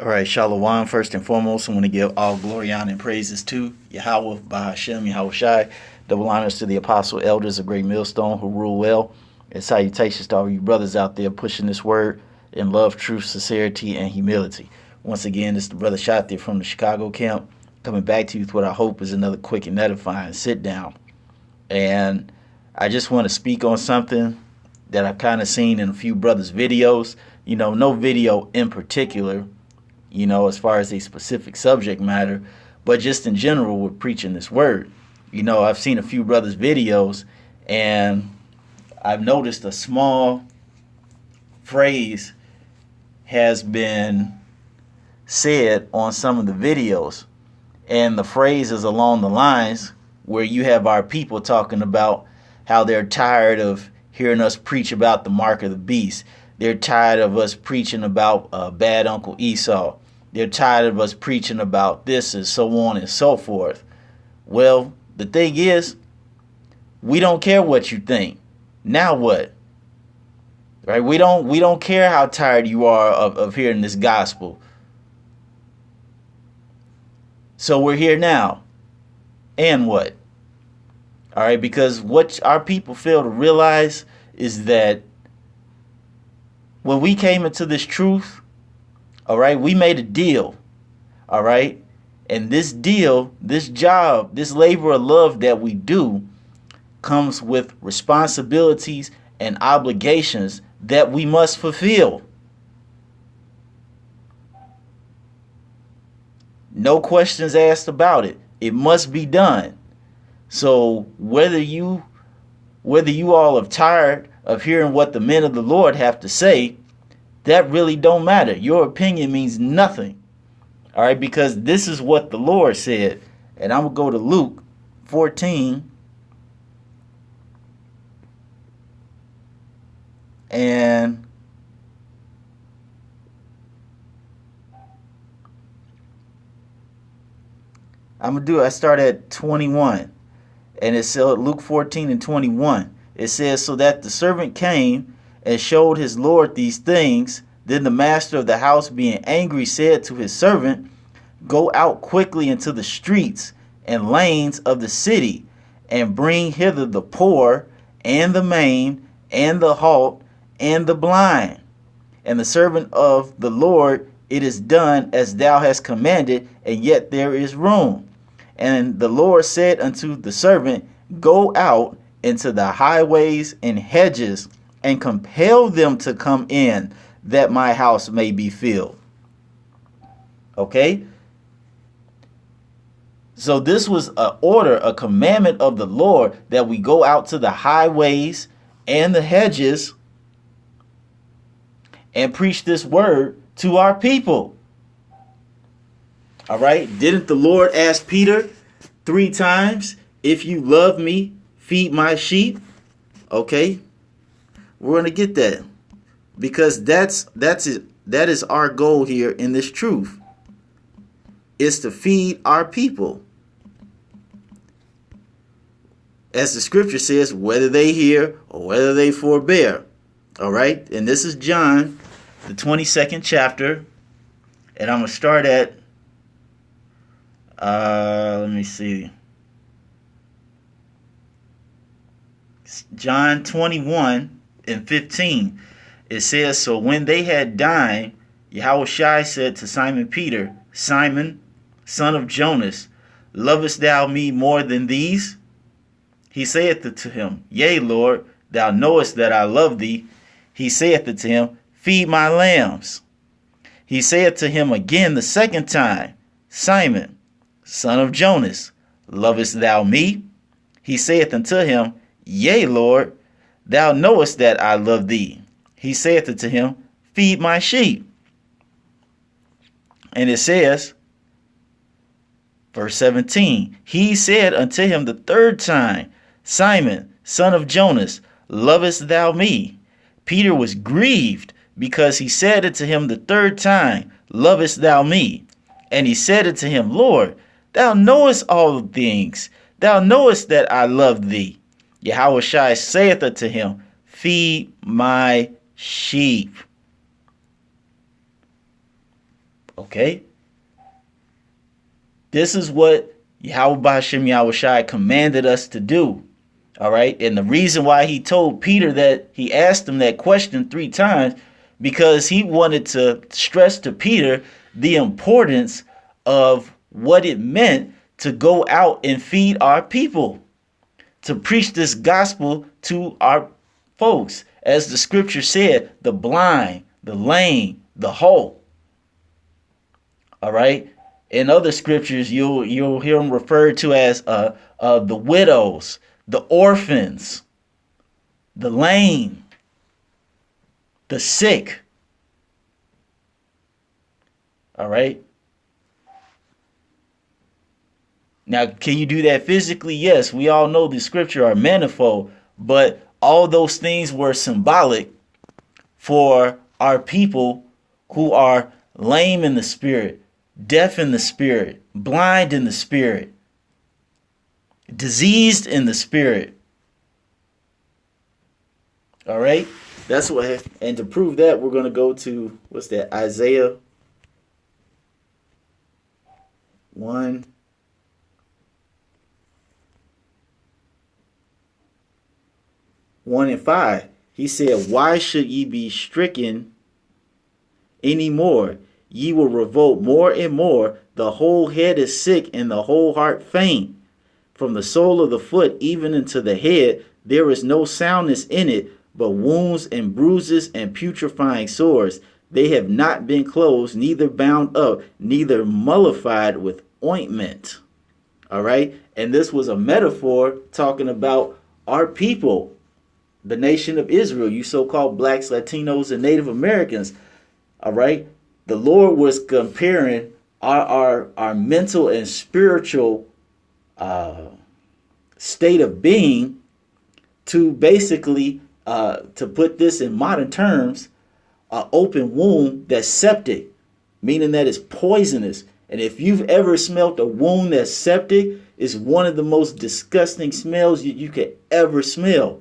All right, Shalom. First and foremost, I want to give all glory, honor, and praises to Yahweh, Bahashem, Yahweh Shai. Double honors to the apostle elders of Great Millstone who rule well. And salutations to all you brothers out there pushing this word in love, truth, sincerity, and humility. Once again, it's the brother Shot there from the Chicago camp, coming back to you with what I hope is another quick and edifying sit down. And I just want to speak on something that I've kind of seen in a few brothers' videos. You know, no video in particular, as far as a specific subject matter, but just in general, we're preaching this word. I've seen a few brothers' videos, and I've noticed a small phrase has been said on some of the videos, and the phrase is along the lines where you have our people talking about how they're tired of hearing us preach about the mark of the beast. They're tired of us preaching about bad Uncle Esau. They're tired of us preaching about this and so on and so forth. Well, the thing is, we don't care what you think. Now what? Right? We don't care how tired you are of hearing this gospel. So we're here now. And what? All right, because what our people fail to realize is that when we came into this truth, all right, we made a deal. All right. And this deal, this job, this labor of love that we do comes with responsibilities and obligations that we must fulfill. No questions asked about it. It must be done. So whether you all are tired of hearing what the men of the Lord have to say, that really don't matter. Your opinion means nothing. All right, because this is what the Lord said. And I'm going to go to Luke 14. And I start at 21. And it says Luke 14 and 21. It says, so that the servant came and showed his Lord these things. Then the master of the house, being angry, said to his servant, go out quickly into the streets and lanes of the city, and bring hither the poor, and the maimed, and the halt, and the blind. And the servant of the Lord, it is done as thou hast commanded, and yet there is room. And the Lord said unto the servant, go out into the highways and hedges, and compel them to come in, that my house may be filled. Okay? So this was an order, a commandment of the Lord, that we go out to the highways and the hedges and preach this word to our people. All right? Didn't the Lord ask Peter 3 times, if you love me, feed my sheep? Okay? We're going to get that, because that is our goal here in this truth, is to feed our people. As the scripture says, whether they hear or whether they forbear. All right. And this is John, the 22nd chapter. And I'm going to start at, let me see. John 21 and 15. It says, so when they had dined, Yahushua said to Simon Peter, Simon, son of Jonas, lovest thou me more than these? He saith to him, yea, Lord, thou knowest that I love thee. He saith to him, feed my lambs. He saith to him again the second time, Simon, son of Jonas, lovest thou me? He saith unto him, yea, Lord, thou knowest that I love thee. He saith unto him, feed my sheep. And it says, verse 17, he said unto him the third time, Simon, son of Jonas, lovest thou me? Peter was grieved, because he said unto him the third time, lovest thou me? And he said unto him, Lord, thou knowest all things. Thou knowest that I love thee. Yahushua saith unto him, feed my sheep. Okay? This is what Yahweh Ba'Shem Yahushai commanded us to do. All right? And the reason why he told Peter that he asked him that question 3 times, because he wanted to stress to Peter the importance of what it meant to go out and feed our people, to preach this gospel to our folks. As the scripture said, the blind, the lame, the whole. All right? In other scriptures, you'll hear them referred to as the widows, the orphans, the lame, the sick. All right? Now, can you do that physically? Yes, we all know the scripture are manifold, but all those things were symbolic for our people who are lame in the spirit, deaf in the spirit, blind in the spirit, diseased in the spirit. All right? That's what, and to prove that, we're going to go to, what's that, Isaiah 1. 1 and 5. He said, why should ye be stricken any more? Ye will revolt more and more. The whole head is sick and the whole heart faint. From the sole of the foot even into the head, there is no soundness in it, but wounds and bruises and putrefying sores. They have not been closed, neither bound up, neither mollified with ointment. All right. And this was a metaphor talking about our people, the nation of Israel, you so-called blacks, Latinos, and Native Americans. All right. The Lord was comparing our mental and spiritual state of being to basically, to put this in modern terms, an open wound that's septic, meaning that it's poisonous. And if you've ever smelt a wound that's septic, it's one of the most disgusting smells you could ever smell.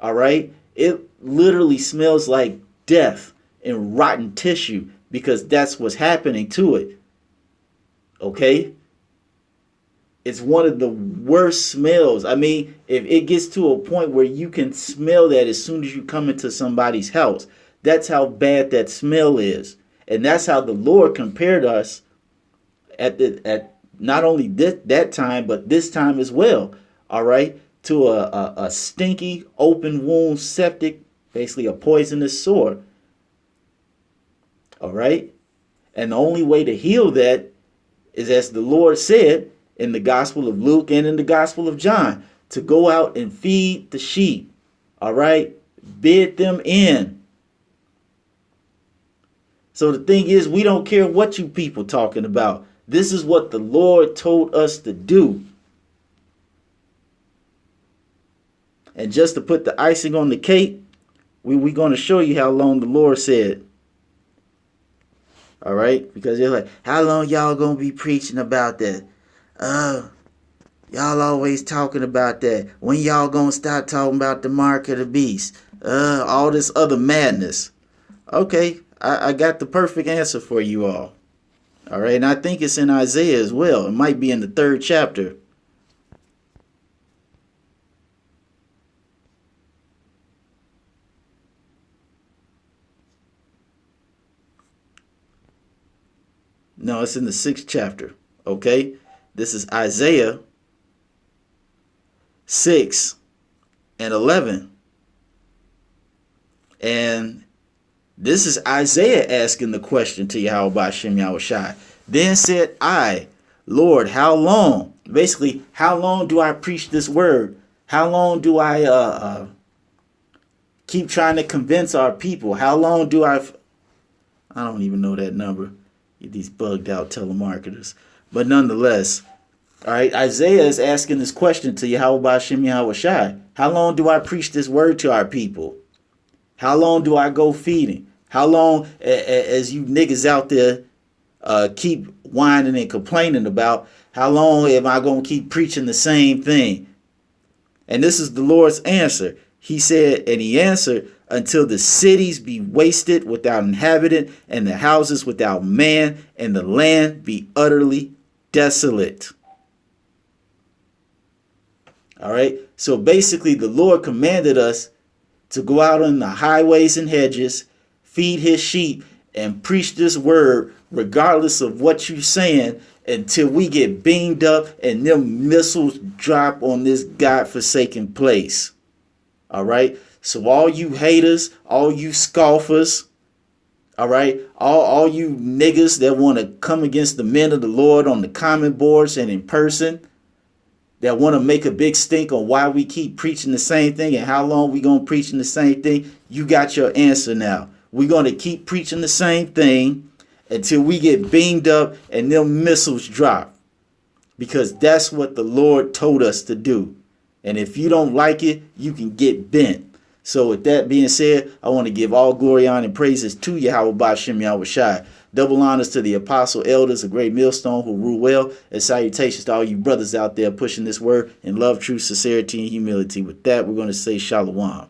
All right. It literally smells like death and rotten tissue because that's what's happening to it. Okay. It's one of the worst smells. I mean, if it gets to a point where you can smell that as soon as you come into somebody's house, that's how bad that smell is. And that's how the Lord compared us at not only that time, but this time as well. All right. To a stinky, open wound, septic, basically a poisonous sore. All right. And the only way to heal that is, as the Lord said in the Gospel of Luke and in the Gospel of John, to go out and feed the sheep. All right. Bid them in. So the thing is, we don't care what you people talking about. This is what the Lord told us to do. And just to put the icing on the cake, we're going to show you how long the Lord said. All right? Because they're like, how long y'all going to be preaching about that? Y'all always talking about that. When y'all going to start talking about the mark of the beast? All this other madness. Okay, I got the perfect answer for you all. All right, and I think it's in Isaiah as well. It might be in the 3rd chapter. No, it's in the 6th chapter. Okay, this is Isaiah 6 and 11. And this is Isaiah asking the question to Yahweh Ba'Shem Yahushai. Then said I, Lord, how long? Basically, how long do I preach this word? How long do I keep trying to convince our people? How long do I don't even know that number. These bugged out telemarketers. But nonetheless, all right, Isaiah is asking this question to Yahweh Ba'Shem Yahushai. How long do I preach this word to our people? How long do I go feeding? How long, as you niggas out there keep whining and complaining about, how long am I going to keep preaching the same thing? And this is the Lord's answer. He said, and he answered, until the cities be wasted without inhabitant, and the houses without man, and the land be utterly desolate. All right. So basically, the Lord commanded us to go out on the highways and hedges, feed his sheep, and preach this word, regardless of what you're saying, until we get beamed up and them missiles drop on this godforsaken place. All right. So all you haters, all you scoffers, all right, all you niggas that want to come against the men of the Lord on the comment boards and in person, that want to make a big stink on why we keep preaching the same thing and how long we going to preaching the same thing, you got your answer now. We're going to keep preaching the same thing until we get beamed up and them missiles drop, because that's what the Lord told us to do. And if you don't like it, you can get bent. So with that being said, I want to give all glory, honor, and praises to Yahweh Ba'Shem Yahweh Shai. Double honors to the apostle elders, a great millstone who rule well, and salutations to all you brothers out there pushing this word in love, truth, sincerity, and humility. With that, we're going to say shalom.